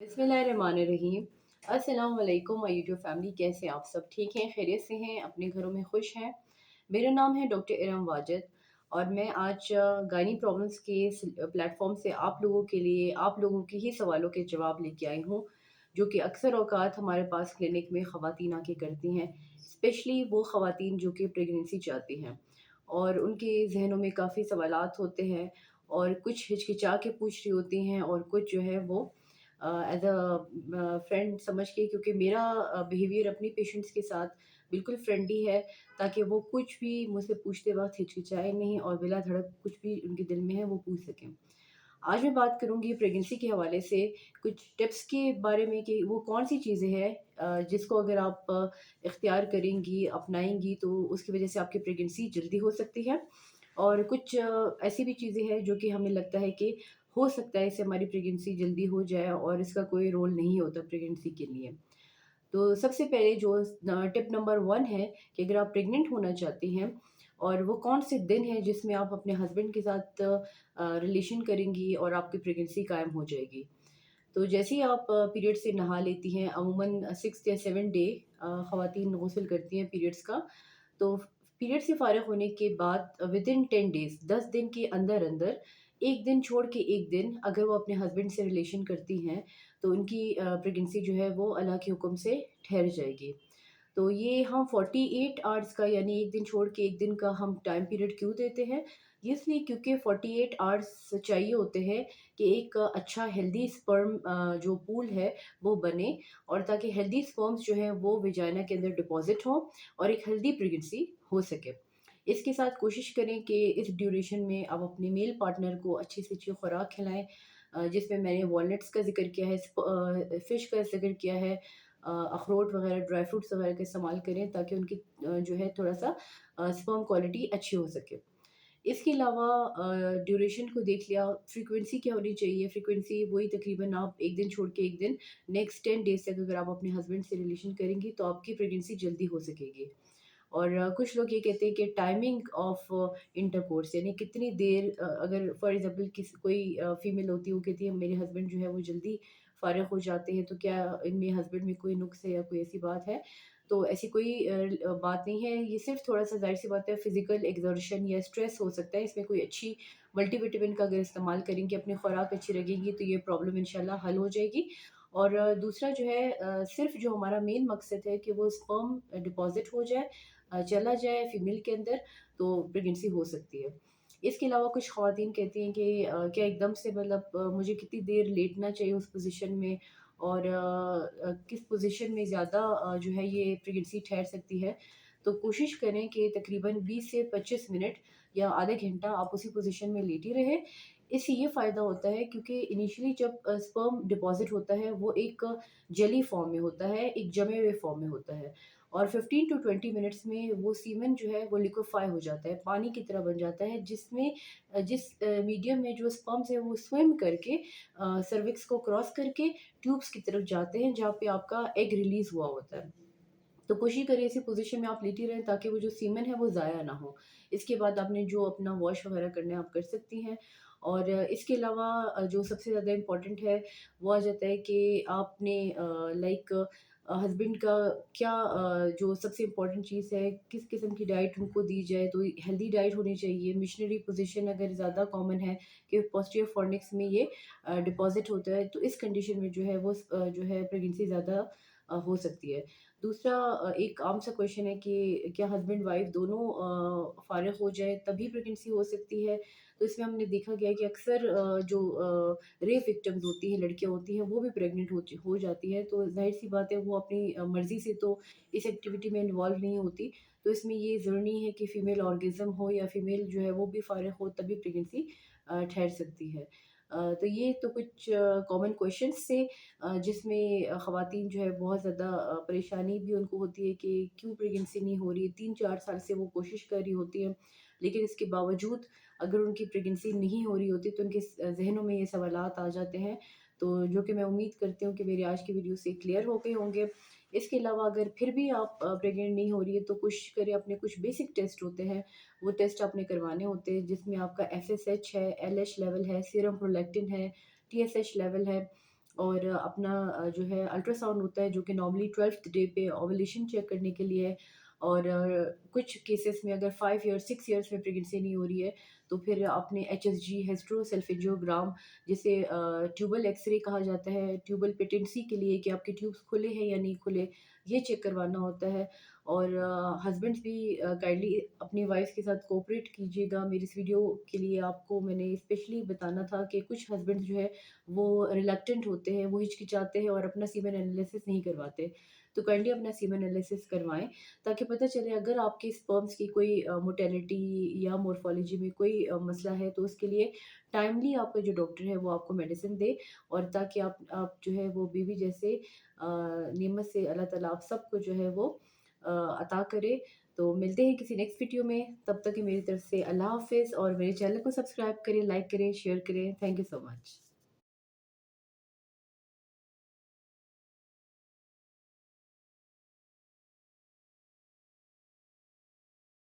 बिस्मिल्लाहिर्रहमानिर्रहीम। अस्सलाम वालेकुम माय यूट्यूब फैमिली, कैसे हैं आप? सब ठीक हैं, खैरियत से हैं, अपने घरों में खुश हैं। मेरा नाम है डॉक्टर इरम वाजिद और मैं आज गायनी प्रॉब्लम्स के प्लेटफॉर्म से आप लोगों के लिए आप लोगों के ही सवालों के जवाब लेके आई हूँ, जो कि अक्सर औकात हमारे पास क्लिनिक में ख़वातीन आके करती हैं, स्पेशली वो ख़वातीन जो कि प्रेगनेंसी चाहती हैं और उनके जहनों में काफ़ी सवालात होते हैं और कुछ हिचकिचा के पूछ रही होती हैं और कुछ जो है वो एज अ फ्रेंड समझ के, क्योंकि मेरा बिहेवियर अपनी पेशेंट्स के साथ बिल्कुल फ्रेंडली है, ताकि वो कुछ भी मुझसे पूछते वक्त हिचकिचाए नहीं और बिला धड़क कुछ भी उनके दिल में है वो पूछ सकें। आज मैं बात करूंगी प्रेगनेंसी के हवाले से कुछ टिप्स के बारे में कि वो कौन सी चीज़ें हैं जिसको अगर आप इख्तियार करेंगी अपनाएंगी तो उसकी वजह से आपकी प्रेगनेंसी जल्दी हो सकती है। और कुछ ऐसी भी चीज़ें हैं जो कि हमें लगता है कि हो सकता है इससे हमारी प्रेगनेंसी जल्दी हो जाए और इसका कोई रोल नहीं होता प्रेगनेंसी के लिए। तो सबसे पहले जो टिप नंबर 1 है कि अगर आप प्रेग्नेंट होना चाहती हैं और वो कौन से दिन हैं जिसमें आप अपने हस्बैंड के साथ रिलेशन करेंगी और आपकी प्रेगनेंसी कायम हो जाएगी। तो जैसे ही आप पीरियड से नहा लेती हैं, अमूमन 6 या 7 डे ख़वातीन गुस्ल करती हैं पीरियड्स का। तो पीरियड से फ़ारिग होने के बाद विदिन 10 डेज़ 10 दिन के अंदर-अंदर 1 दिन छोड़ के 1 दिन अगर वो अपने हस्बैंड से रिलेशन करती हैं, तो उनकी प्रेगनेंसी जो है वो अल्लाह के हुक्म से ठहर जाएगी। तो ये हम 48 आवर्स का, यानी 1 दिन छोड़ के 1 दिन का हम टाइम पीरियड क्यों देते हैं? ये इसलिए क्योंकि 48 आवर्स चाहिए होते हैं कि एक अच्छा हेल्दी स्पर्म जो पूल है वो बने और ताकि हेल्दी स्पर्म्स जो हैं वो वेजाइना के अंदर डिपॉज़िट हों और एक हेल्दी प्रेगनेंसी हो सके। इसके साथ कोशिश करें कि इस ड्यूरेशन में आप अपने मेल पार्टनर को अच्छी से अच्छी खुराक खिलाएँ, जिसमें मैंने वॉलनट्स का ज़िक्र किया है, फ़िश का ज़िक्र किया है, अखरोट वगैरह, ड्राई फ्रूट्स वगैरह का इस्तेमाल करें ताकि उनकी जो है थोड़ा-सा स्पर्म क्वालिटी अच्छी हो सके। इसके अलावा ड्यूरेशन को देख लिया, फ्रीक्वेंसी क्या होनी चाहिए? फ्रीक्वेंसी वही तकरीबन आप 1 दिन छोड़ के 1 दिन, नेक्स्ट 10 डेज़ तक अगर आप अपने हस्बैंड से रिलेशन करेंगी तो आपकी प्रेगनेंसी जल्दी हो सकेगी। और कुछ लोग ये कहते हैं कि टाइमिंग ऑफ इंटरकोर्स, यानी कितनी देर, अगर फॉर एग्जांपल कोई फीमेल होती है वो कहती है मेरे हस्बैंड जो है वो जल्दी फारिग हो जाते हैं, तो क्या इनमें हस्बैंड में कोई नुक्स है या कोई ऐसी बात है? तो ऐसी कोई बात नहीं है, ये सिर्फ थोड़ा-सा ज़ाहिर सी बात है फिज़िकल एक्सर्शन या स्ट्रेस हो सकता है। इसमें कोई अच्छी मल्टीविटामिन का अगर इस्तेमाल करेंगी, अपनी खुराक अच्छी रखेंगी तो ये प्रॉब्लम इंशाल्लाह हल हो जाएगी। और दूसरा जो है, सिर्फ जो हमारा मेन मकसद है कि वो स्पर्म डिपॉज़िट हो जाए, चला जाए फीमेल के अंदर, तो प्रेगनेंसी हो सकती है। इसके अलावा कुछ ख़वातीन कहती हैं कि क्या एकदम से मतलब मुझे कितनी देर लेटना चाहिए उस पोज़ीशन में और किस पोज़ीशन में ज़्यादा जो है ये प्रेगनेंसी ठहर सकती है। तो कोशिश करें कि तकरीबन 20 से 25 मिनट या आधा घंटा आप उसी पोज़ीशन में लेटी रहें। इससे ये फ़ायदा होता है क्योंकि इनिशियली जब स्पर्म डिपॉज़िट होता है वो एक जेली फ़ॉर्म में होता है, एक जमे हुए फ़ॉर्म में होता है और 15 टू 20 मिनट्स में वो सीमेन जो है वो लिक्विफ़ाई हो जाता है, पानी की तरह बन जाता है, जिसमें जिस मीडियम में जो स्पर्म्स हैं वो स्विम करके सर्विक्स को क्रॉस करके ट्यूब्स की तरफ जाते हैं जहाँ पे आपका एग रिलीज़ हुआ होता है। तो कोशिश करिए इसी पोज़ीशन में आप लेटी रहें ताकि वो जो सीमेन है वो ज़ाया ना हो। इसके बाद आपने जो अपना वॉश वग़ैरह करना है आप कर सकती हैं। और इसके अलावा जो सबसे ज़्यादा इम्पोर्टेंट है वो आ जाता है कि आपने लाइक हस्बैंड का क्या जो सबसे इम्पोर्टेंट चीज़ है, किस किस्म की डाइट उनको दी जाए, तो हेल्दी डाइट होनी चाहिए। मिशनरी पोज़ीशन अगर ज़्यादा कॉमन है कि पोस्टीरियर फॉर्निक्स में ये डिपॉज़िट होता है, तो इस कंडीशन में जो है वो जो है प्रेगनेंसी ज़्यादा हो सकती है। दूसरा एक आम सा क्वेश्चन है कि क्या हस्बैंड वाइफ दोनों फ़ारिग हो जाएँ तभी प्रेगनेंसी हो सकती है? तो इसमें हमने देखा गया है कि अक्सर जो रेप विक्टिम्स होती हैं, लड़कियाँ होती हैं, वो भी प्रेग्नेंट हो जाती हैं। तो ज़ाहिर-सी बात है वो अपनी मर्ज़ी से तो इस एक्टिविटी में इन्वॉल्व नहीं होती। तो इसमें ये ज़रूरी नहीं है कि फीमेल ऑर्गेज़म हो या फीमेल जो है वो भी फ़ारिग हो तभी प्रेगनेंसी ठहर सकती है। तो ये तो कुछ कॉमन क्वेश्चन्स थे जिसमें ख़वातीन जो है बहुत ज़्यादा परेशानी भी उनको होती है कि क्यों प्रेगनेंसी नहीं हो रही है। 3-4 साल से वो कोशिश कर रही होती हैं, लेकिन इसके बावजूद अगर उनकी प्रेगनेंसी नहीं हो रही होती तो उनके ज़हनों में ये सवालात आ जाते हैं। तो जो कि मैं उम्मीद करती हूँ कि मेरी आज की वीडियो से क्लियर हो गए होंगे। इसके अलावा अगर फिर भी आप प्रेग्नेंट नहीं हो रही है तो कोशिश करें, अपने कुछ बेसिक टेस्ट होते हैं, वो टेस्ट आपने करवाने होते हैं जिसमें आपका एफएसएच है, एलएच लेवल है, सीरम प्रोलैक्टिन है, टीएसएच लेवल है। اور اپنا جو ہے الٹراساؤنڈ ہوتا ہے جو کہ نارملی 12th ڈے پہ اوولیشن چیک کرنے کے لیے ہے، اور کچھ کیسز میں اگر 5 ایئرس 6 ایئرس میں پریگنسی نہیں ہو رہی ہے تو پھر اپنے ایچ ایس جی ہیسٹرو سیلفینجیوگرام، جسے ٹیوبل ایکس رے کہا جاتا ہے، ٹیوبل پیٹنسی کے لیے کہ آپ کے ٹیوبس کھلے ہیں یا نہیں کھلے، یہ چیک کروانا ہوتا ہے۔ اور ہسبینڈس بھی کائنڈلی اپنی وائف کے ساتھ کوپریٹ کیجیے گا۔ میری اس ویڈیو کے لیے آپ کو میں نے اسپیشلی بتانا تھا کہ کچھ ہسبینڈ جو ہے وہ ریلیکٹنٹ ہوتے ہیں، وہ ہچکچاتے ہیں اور اپنا سیمن انالیسس نہیں کرواتے، تو کائنڈلی اپنا سیمن انالیسس کروائیں تاکہ پتہ چلے اگر آپ کے اسپرمس کی کوئی موٹیلٹی یا مورفالوجی میں کوئی مسئلہ ہے تو اس کے لیے ٹائملی آپ کا جو ڈاکٹر ہے وہ آپ کو میڈیسن دے، اور تاکہ آپ جو ہے وہ بیوی جیسے نعمت سے اللہ تعالیٰ آپ سب کو جو ہے وہ عطا کرے۔ تو ملتے ہیں کسی نیکسٹ ویڈیو میں، تب تک کہ میری طرف سے اللہ حافظ، اور میرے چینل کو سبسکرائب کریں، لائک کریں، شیئر کریں۔ Thank you so much.